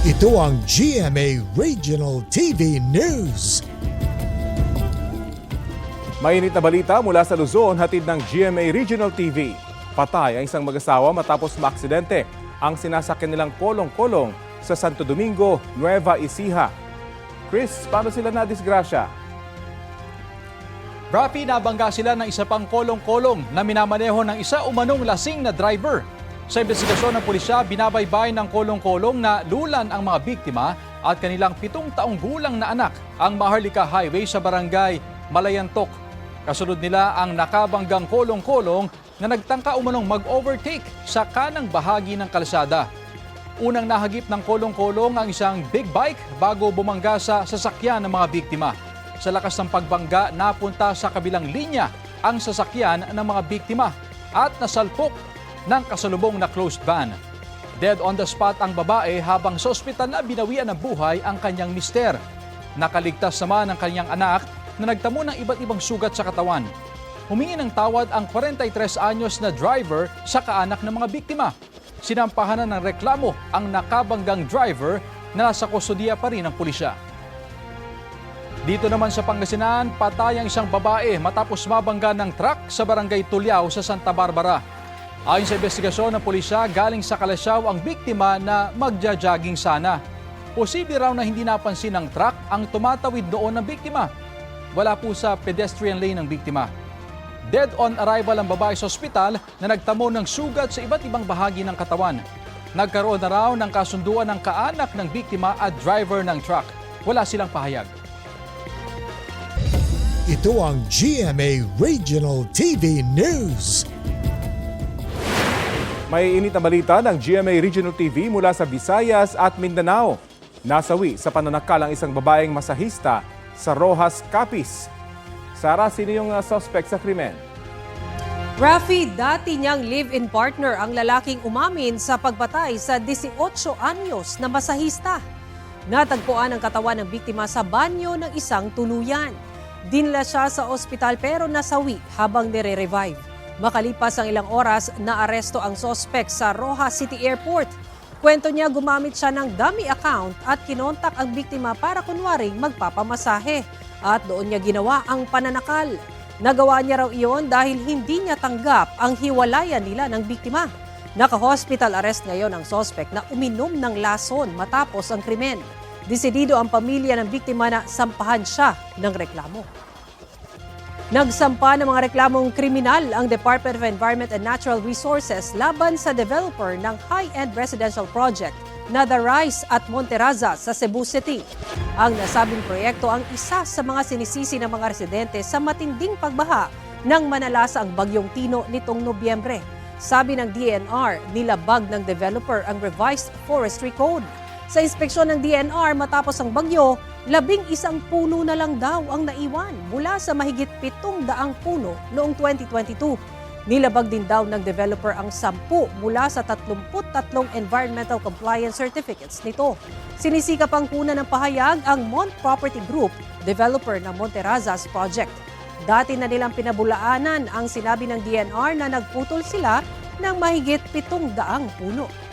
Ito ang GMA Regional TV News. Mainit na balita mula sa Luzon, hatid ng GMA Regional TV. Patay ang isang mag-asawa matapos maaksidente ang sinasakyan nilang kolong-kolong sa Santo Domingo, Nueva Ecija. Chris, paano sila nadisgrasya? Rafi, nabangga sila ng isa pang kolong-kolong na minamaneho ng isa umanong lasing na driver. Sa investigasyon ng pulisya, binabaybay ng kolong-kolong na lulan ang mga biktima at kanilang 7 taong gulang na anak ang Maharlika Highway sa barangay Malayantok. Kasunod nila ang nakabanggang kolong-kolong na nagtangka umanong mag-overtake sa kanang bahagi ng kalsada. Unang nahagip ng kolong-kolong ang isang big bike bago bumangga sa sasakyan ng mga biktima. Sa lakas ng pagbangga, napunta sa kabilang linya ang sasakyan ng mga biktima at nasalpok ng kasalubong na closed van. Dead on the spot ang babae habang sa ospital na binawian ng buhay ang kanyang mister. Nakaligtas naman ang kanyang anak na nagtamo ng iba't ibang sugat sa katawan. Humingi ng tawad ang 43 anyos na driver sa kaanak ng mga biktima. Sinampahan na ng reklamo ang nakabanggang driver na nasa kustodiya pa rin ng pulisya. Dito naman sa Pangasinan, patay ang isang babae matapos mabangga ng truck sa barangay Tulyao sa Santa Barbara. Ayon sa investigasyon ng pulisya, galing sa Kalasyaw ang biktima na magja-jogging sana. Posible raw na hindi napansin ng truck ang tumatawid doon ng biktima. Wala po sa pedestrian lane ng biktima. Dead on arrival ang babae sa ospital na nagtamo ng sugat sa iba't ibang bahagi ng katawan. Nagkaroon na raw ng kasunduan ng kaanak ng biktima at driver ng truck. Wala silang pahayag. Ito ang GMA Regional TV News. May init na balita ng GMA Regional TV mula sa Visayas at Mindanao. Nasawi sa pananakal ang isang babaeng masahista sa Rojas, Capiz. Sara, sino yung suspect sa krimen? Rafi, dati niyang live-in partner ang lalaking umamin sa pagpatay sa 18 anyos na masahista. Natagpuan ang katawan ng biktima sa banyo ng isang tuluyan. Dinala siya sa ospital pero nasawi habang nire-revive. Makalipas ang ilang oras, naaresto ang sospek sa Rojas City Airport. Kwento niya gumamit siya ng dummy account at kinontak ang biktima para kunwaring magpapamasahe. At doon niya ginawa ang pananakal. Nagawa niya raw iyon dahil hindi niya tanggap ang hiwalayan nila ng biktima. Naka-hospital arrest ngayon ang sospek na uminom ng lason matapos ang krimen. Desidido ang pamilya ng biktima na sampahan siya ng reklamo. Nagsampa ng mga reklamong kriminal ang Department of Environment and Natural Resources laban sa developer ng high-end residential project na The Rise at Monteraza sa Cebu City. Ang nasabing proyekto ang isa sa mga sinisisi ng mga residente sa matinding pagbaha nang manalasa ang bagyong Tino nitong Nobyembre. Sabi ng DNR, nilabag ng developer ang revised forestry code. Sa inspeksyon ng DNR matapos ang bagyo, 11 puno na lang daw ang naiwan mula sa mahigit 700 puno noong 2022. Nilabag din daw ng developer ang 10 mula sa 33 environmental compliance certificates nito. Sinisikap ang kuna ng pahayag ang Mont Property Group, developer ng Monterazas project. Dati na nilang pinabulaanan ang sinabi ng DNR na nagputol sila ng mahigit 700 puno.